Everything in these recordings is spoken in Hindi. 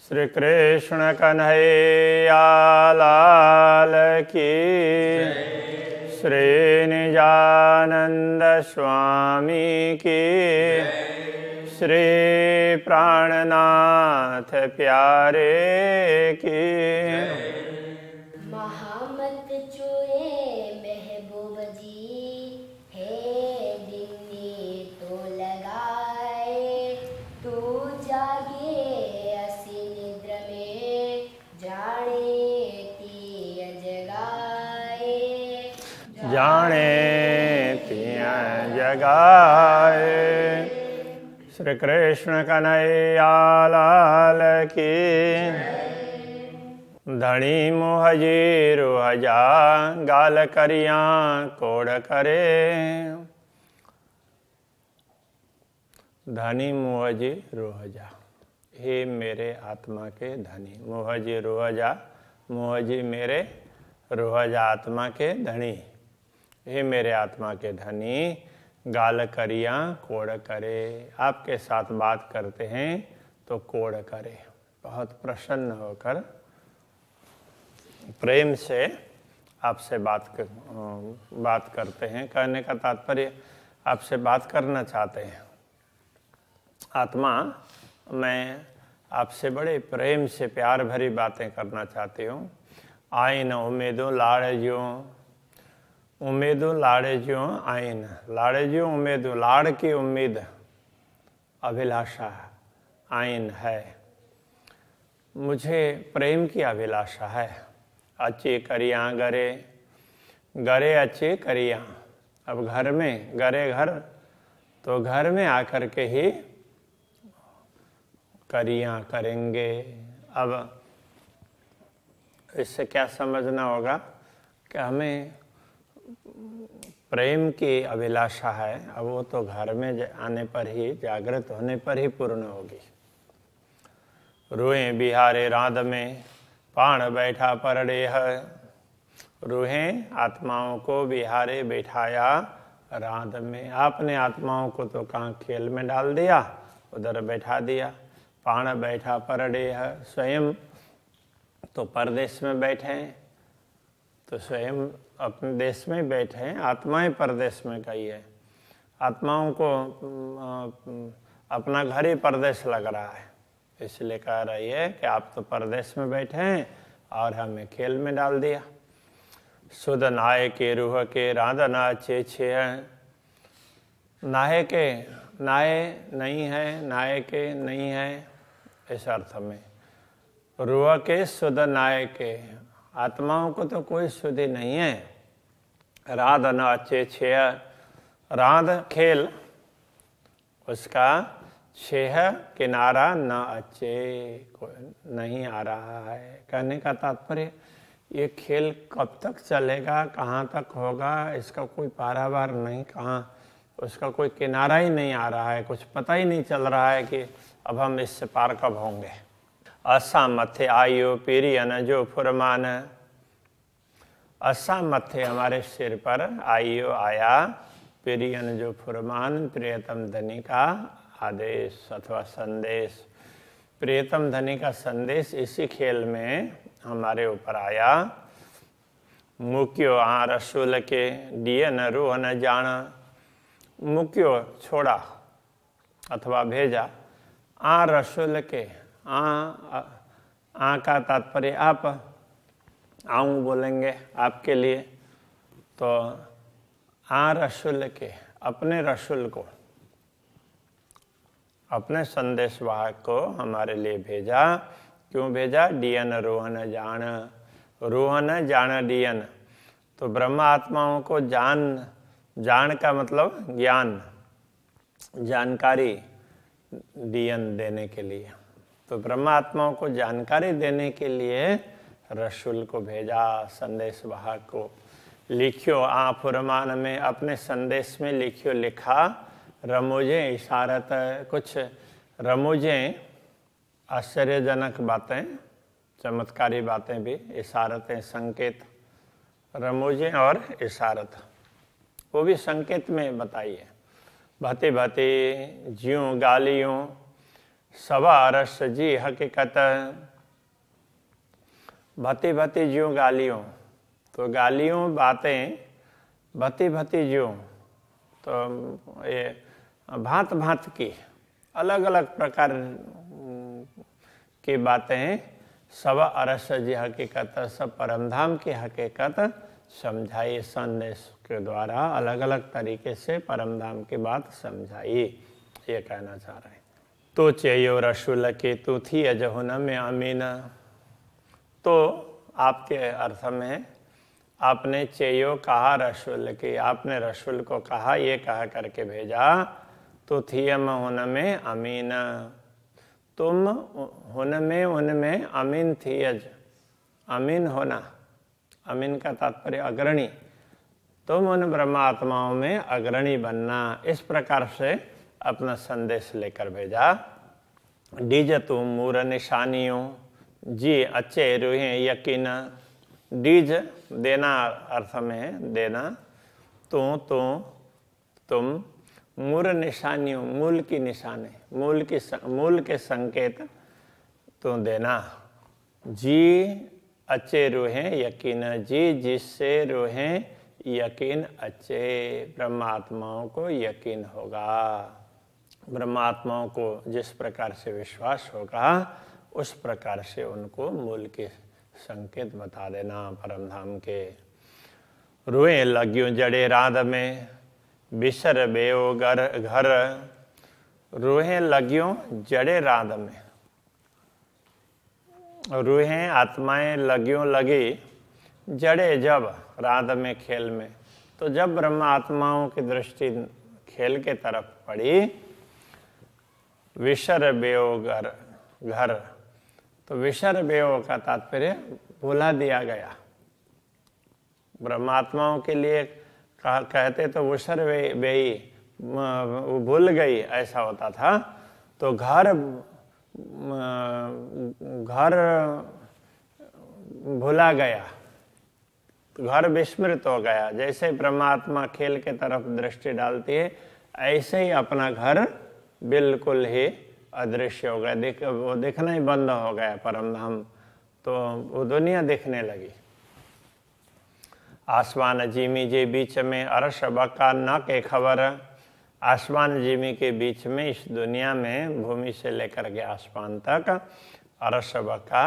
श्री कृष्ण कन्हैया लाल की, श्री निजानंद स्वामी की, श्री प्राणनाथ प्यारे की। महामत चुए महबूब जी, है दिन तो लगाए, तू जागे असी निद्र में, जाने तिय जगाए, जाने तिय जगाए। श्री कृष्ण कन्हैया लाल की, धनी मोहजी रोहजा, गाल करिया कोड़ करे। धनी मोहजी रोहजा, हे मेरे आत्मा के धनी। मोहजी रोहजा, मोहजी मेरे, रोहजा आत्मा के धनी। हे मेरे आत्मा के धनी, गाल करिया कोड़ करे। आपके साथ बात करते हैं तो कोड़ करे, बहुत प्रसन्न होकर प्रेम से आपसे बात करते हैं। कहने का तात्पर्य आपसे बात करना चाहते हैं। आत्मा, मैं आपसे बड़े प्रेम से प्यार भरी बातें करना चाहती हूँ। आइन उम्मीदों लाड़ज्यों, उम्मीदों लाड़ज्यों आइन। लाड़ज्यों उम्मीदों, लाड़ की उम्मीद अभिलाषा आइन है। मुझे प्रेम की अभिलाषा है। अच्छी करिया गरे, गरे अच्छी करिया। अब घर में, गरे घर, तो घर में आकर के ही करिया करेंगे। अब इससे क्या समझना होगा कि हमें प्रेम की अभिलाषा है। अब वो तो घर में आने पर ही, जागृत होने पर ही पूर्ण होगी। रूहें बिहारे राध में, पाण बैठा परडेह। रूहें आत्माओं को बिहारे बैठाया राध में। आपने आत्माओं को तो कहाँ खेल में डाल दिया, उधर बैठा दिया। पाण बैठा परडेह, स्वयं तो परदेश में बैठे, तो स्वयं अपने देश में बैठे। आत्माएं परदेश में गई है। आत्माओं को अपना घर ही परदेश लग रहा है, इसलिए कह रही है कि आप तो परदेश में बैठे हैं और हमें खेल में डाल दिया। सुध नाय के रूह के राधना अच्छे छे हैं। नाहे के, नाये नहीं है, नाये के नहीं है, इस अर्थ में। रूह के सुध नाय के, आत्माओं को तो कोई शुद्धि नहीं है। राध न अच्छे छे, राध खेल उसका, छेह किनारा न अच्छे नहीं आ रहा है। कहने का तात्पर्य ये खेल कब तक चलेगा, कहाँ तक होगा, इसका कोई पारावार नहीं, कहाँ उसका कोई किनारा ही नहीं आ रहा है। कुछ पता ही नहीं चल रहा है कि अब हम इससे पार कब होंगे। असा मथे आयो पीरियन जो फुरमान। असा मथे हमारे सिर पर आयो आया, पीरियन जो फुरमान, प्रियतम धनी का आदेश अथवा संदेश। प्रियतम धनी का संदेश इसी खेल में हमारे ऊपर आया। मुक्यो आ रसूल के दिए न रूह न जाना। मुक्यो छोड़ा अथवा भेजा, आ रसूल के, आ का तात्पर्य आप, आऊँ बोलेंगे आपके लिए, तो आ रसूल के, अपने रसूल को, अपने संदेशवाहक को हमारे लिए भेजा। क्यों भेजा? डियन रोहन जान, रोहन जान डियन। तो ब्रह्मा आत्माओं को जान का मतलब ज्ञान, जानकारी, डियन देने के लिए। तो ब्रह्मा आत्माओं को जानकारी देने के लिए रसूल को भेजा, संदेशवाहक को। लिखियो आ फुरमान में, अपने संदेश में लिखियो, लिखा। रमूजे इशारत, कुछ रमूजें, आश्चर्यजनक बातें, चमत्कारी बातें भी, इशारतें, संकेत, रमूजें और इशारत, वो भी संकेत में बताइए। भांति भांति ज्यों गालियों, सवा अरस जी हकीकत। भती भती ज्यों गालियों, तो गालियों बातें भती भती ज्यों, तो ये भांत भांत की अलग अलग प्रकार की बातें सवा अरस जी हकीकत, सब परमधाम की हकीकत समझाई। संदेश के द्वारा अलग अलग तरीके से परमधाम की बात समझाई, ये कहना चाह रहे हैं। तो चेयो रसूल के तू थी अजहुन में अमीन। तो आपके अर्थ में आपने चेयो कहा रसूल की, आपने रसूल को कहा, ये कहा करके भेजा। तो थियम उनमें अमीन, तुम उनमें उनमें अमीन थियज, अमीन होना, अमीन का तात्पर्य अग्रणी, तुम उन ब्रह्मात्माओं में अग्रणी बनना, इस प्रकार से अपना संदेश लेकर भेजा। डीज तुम मूर निशानियों, जी अच्छे रूहें यकीन। डीज देना अर्थ में देना, तुम मूल निशानियों, मूल की निशाने, मूल के संकेत तो देना। जी अच्छे रूहें यकीन, जी जिससे रूहें यकीन अच्छे ब्रह्मात्माओं को यकीन होगा, ब्रह्मात्माओं को जिस प्रकार से विश्वास होगा उस प्रकार से उनको मूल के संकेत बता देना परमधाम के। रूहें लग्यों जड़े राध में, बिसर बेओ घर। रूहें लग्यों जड़े राध में, रूहें आत्माएं लग्यों लगी जड़े जब राध में, खेल में। तो जब ब्रह्म आत्माओं की दृष्टि खेल के तरफ पड़ी, विसर बेओ घर, तो विसर बेओ का तात्पर्य भुला दिया गया। ब्रह्मात्माओं के लिए कहते तो विसर बेई, भूल गई, ऐसा होता था। तो घर भुला गया, घर विस्मृत हो गया। जैसे परमात्मा खेल के तरफ दृष्टि डालती है, ऐसे ही अपना घर बिल्कुल ही अदृश्य हो गया, वो दिखना ही बंद हो गया परमधाम। तो वो दुनिया दिखने लगी। आसमान जिमी के बीच में अरश बका न के खबर। आसमान जिमी के बीच में, इस दुनिया में भूमि से लेकर के आसमान तक अरश बका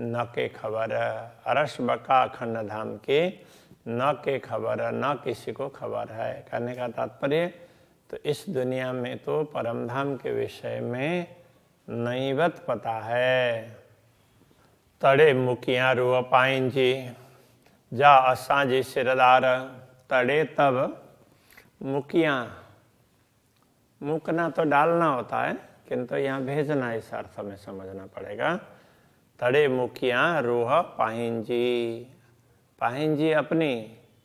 न के खबर। अरश बका अखंड धाम के न के खबर, न किसी को खबर है। कहने का तात्पर्य तो इस दुनिया में तो परमधाम के विषय में नईवत पता है। तड़े मुखियां रूह पाइन जी, जा असांजे सिरदार। तड़े तब मुखियां, मुकना तो डालना होता है, किंतु यहाँ भेजना इस अर्थ में समझना पड़ेगा। तड़े मुखियां रूह पाइन जी, पाइन जी अपनी,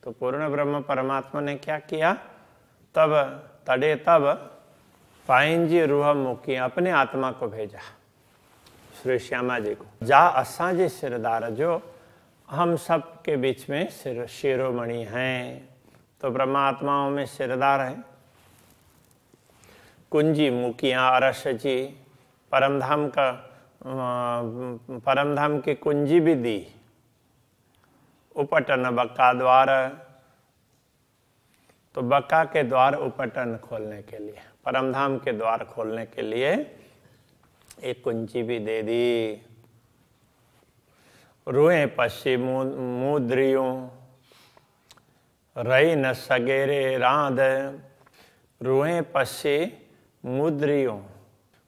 तो पूर्ण ब्रह्म परमात्मा ने क्या किया? तब तड़े तब पाइन जी रूह मुखियां, अपने आत्मा को भेजा श्री श्यामा जी को। जा असांजे सिरदार, जो हम सब के बीच में शिरोमणि हैं, तो ब्रह्मात्माओं में सिरदार है। कुंजी मुखियां अरश जी, परमधाम का परमधाम की कुंजी भी दी। उपटन बक्का द्वार, तो बक्का के द्वार उपटन खोलने के लिए, परमधाम के द्वार खोलने के लिए एक कुंजी भी दे दी। रुए पश्चिम मुद्रियों, रही न सगेरे रांद। रुए पश्ची मुद्रियों,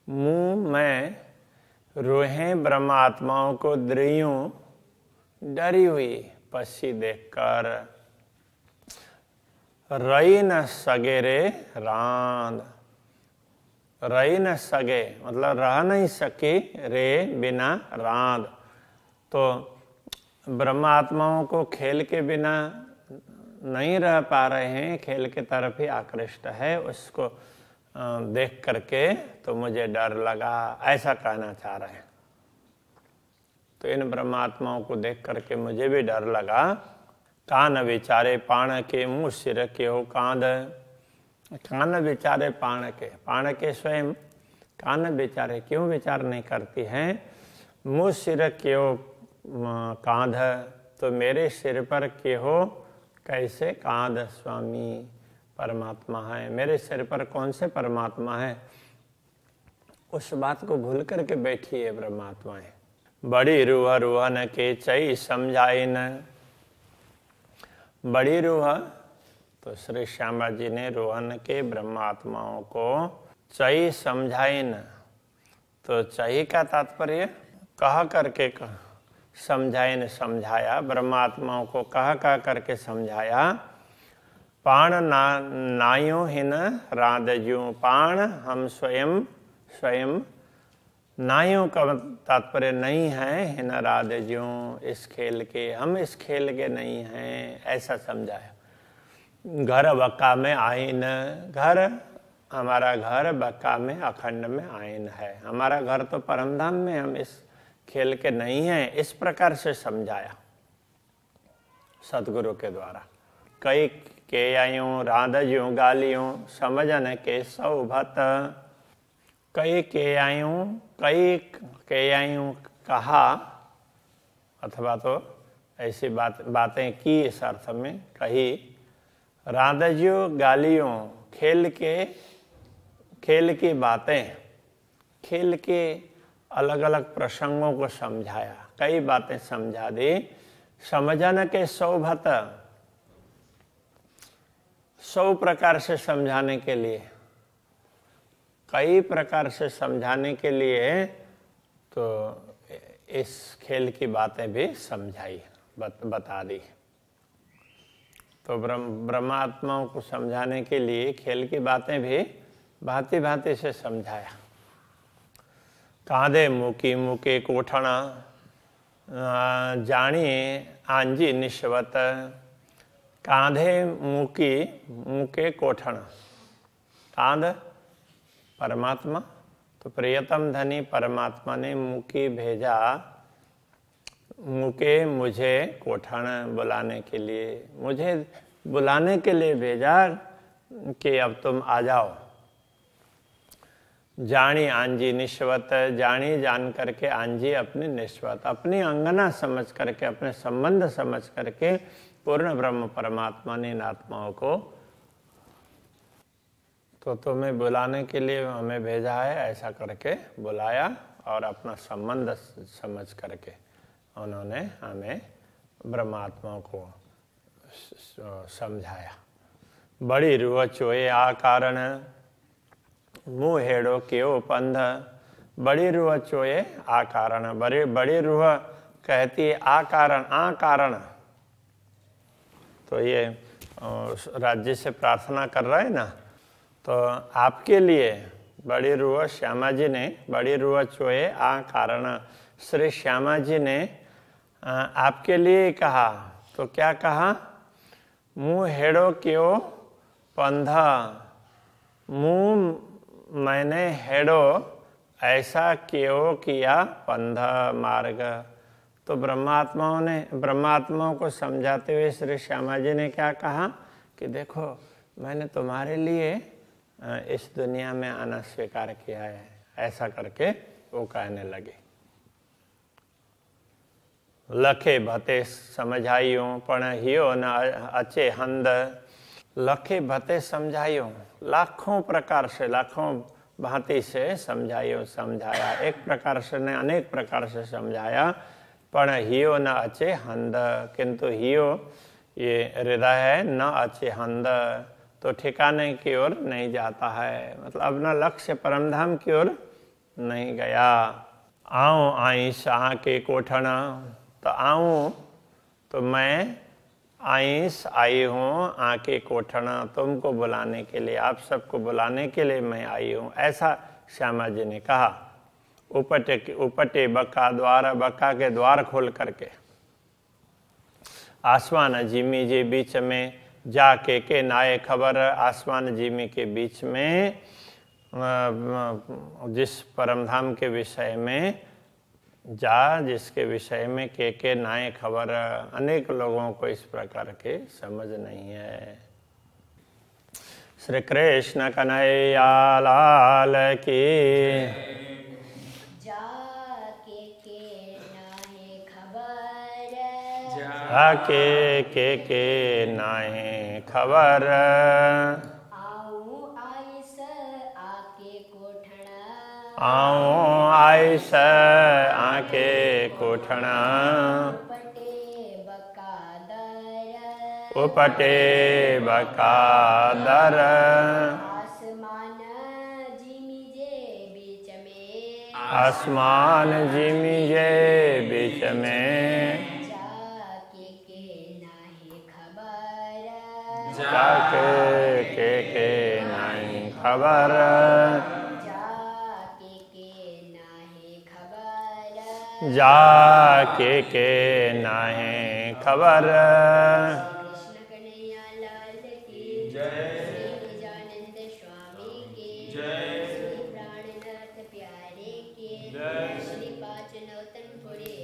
मुंह में रूहें ब्रह्मात्माओं को द्रियों, डरी हुई पश्ची देखकर। रही न सगेरे रांद, रही न सगे मतलब रह नहीं सकी रे बिना रांद। तो ब्रह्मात्माओं को खेल के बिना नहीं रह पा रहे हैं, खेल के तरफ ही आकृष्ट है, उसको देख करके तो मुझे डर लगा, ऐसा कहना चाह रहे हैं। तो इन ब्रह्मात्माओं को देख करके मुझे भी डर लगा। कान विचारे पाण के, मुँह सिर के हो कांद। कान विचारे पाण के स्वयं कान बेचारे क्यों विचार नहीं करती हैं? मुँह सिर क्यों कांध, तो मेरे सिर पर क्यों कैसे कांध स्वामी परमात्मा है, मेरे सिर पर कौन से परमात्मा है? उस बात को भूल करके बैठी है परमात्माएं। बड़ी रूह रूहन के चई समझाई न, बड़ी रूह तो श्री श्यामा जी ने रोहन के ब्रह्मात्माओं को चई समझाई न, तो चई का तात्पर्य कह करके समझाई न, समझाया ब्रह्मात्माओं को कह करके समझाया। पाण नायो हिन राधजू, पाण हम स्वयं स्वयं, नायों का तात्पर्य नहीं है, हिन राधजू इस खेल के, हम इस खेल के नहीं हैं, ऐसा समझाया। घर बक्का में आइन, घर हमारा घर बक्का में अखंड में आइन है, हमारा घर तो परमधाम में, हम इस खेल के नहीं हैं, इस प्रकार से समझाया सतगुरु के द्वारा। कई के आयूं राधजूं गालियों समझन के सौभत, कई के आयूं कहा, अथवा तो ऐसी बातें की, इस अर्थ में कही। राधजू गालियों, खेल की बातें, खेल के अलग अलग प्रसंगों को समझाया, कई बातें समझा दी। समझन के सौभत, 100 प्रकार से समझाने के लिए, कई प्रकार से समझाने के लिए, तो इस खेल की बातें भी समझाई, बता दी। तो ब्रह्मात्माओं को समझाने के लिए खेल की बातें भी भांति भांति से समझाया। कांधे मुकी मुके कोठना जानिए आंजी निश्वत, कांधे मुकी मुके कोठना, कांध परमात्मा, तो प्रियतम धनी परमात्मा ने मुकी भेजा, मुके मुझे कोठन बुलाने के लिए, मुझे बुलाने के लिए भेजा कि अब तुम आ जाओ। जानी आंजी निश्वत, जानी जान करके आंजी अपनी निश्वत, अपनी अंगना समझ करके, अपने संबंध समझ करके पूर्ण ब्रह्म परमात्मा ने इन आत्माओं को, तो तुम्हें बुलाने के लिए हमें भेजा है, ऐसा करके बुलाया और अपना संबंध समझ करके उन्होंने हमें ब्रह्मात्मा को समझाया। बड़ी रूह चोए आ कारण, मुँह हेड़ो क्यों पंध, बड़ी रूह चोए आ कारण, बड़ी रूह कहती है आ कारण, तो ये राज्य से प्रार्थना कर रहे हैं ना, तो आपके लिए बड़ी रूह श्यामा जी ने, बड़ी रूह चोए आ कारण, श्री श्यामा जी ने आपके लिए कहा। तो क्या कहा? मुँह हेड़ो क्यों पंधा, मुँह मैंने हेड़ो ऐसा क्यों किया पंधा मार्ग। तो ब्रह्मात्माओं को समझाते हुए श्री श्यामा जी ने क्या कहा कि देखो मैंने तुम्हारे लिए इस दुनिया में आना स्वीकार किया है, ऐसा करके वो कहने लगे। लखे भते समझाइयों पण हियो न अचे हंद, लखे भते समझाइयों, लाखों प्रकार से, लाखों भांति से समझाया, एक प्रकार से ने अनेक प्रकार से समझाया, पण हियो न अचे हंद, किंतु हियो ये हृदय है, न अचे हंद तो ठिकाने की ओर नहीं जाता है, मतलब अपना लक्ष्य परमधाम की ओर नहीं गया। आऊं आईस आके कोठना, तो आऊं तो मैं आईस आई हूँ आके कोठना, तुमको बुलाने के लिए, आप सबको बुलाने के लिए मैं आई हूँ, ऐसा श्यामा जी ने कहा। उपटे बक्का द्वार, बक्का के द्वार खोल करके आसमान जिमी जे बीच में जाके के नाये खबर, आसमान जिमी के बीच में जिस परमधाम के विषय में जा, जिसके विषय में के नाये खबर, अनेक लोगों को इस प्रकार के समझ नहीं है। श्री कृष्ण कन्हैया लाल की। जाके के नाहे खबर, के नाहे खबर। आऊं आइस आके कोठणा, आऊं आइस आके कोठणा। उपटे बकादर। आसमान जिमी जे बीच में, आसमान जिमी जे बीच में। जाके के नाहे खबर, जाके के नहीं खबर। जाके के नाहे खबर, जाके के नहीं खबर। कृष्ण कन्हैया लाल की जय, श्री निजानंद स्वामी की जय, श्री प्राणनाथ प्यारे की जय, श्री पांच नौतन पुरी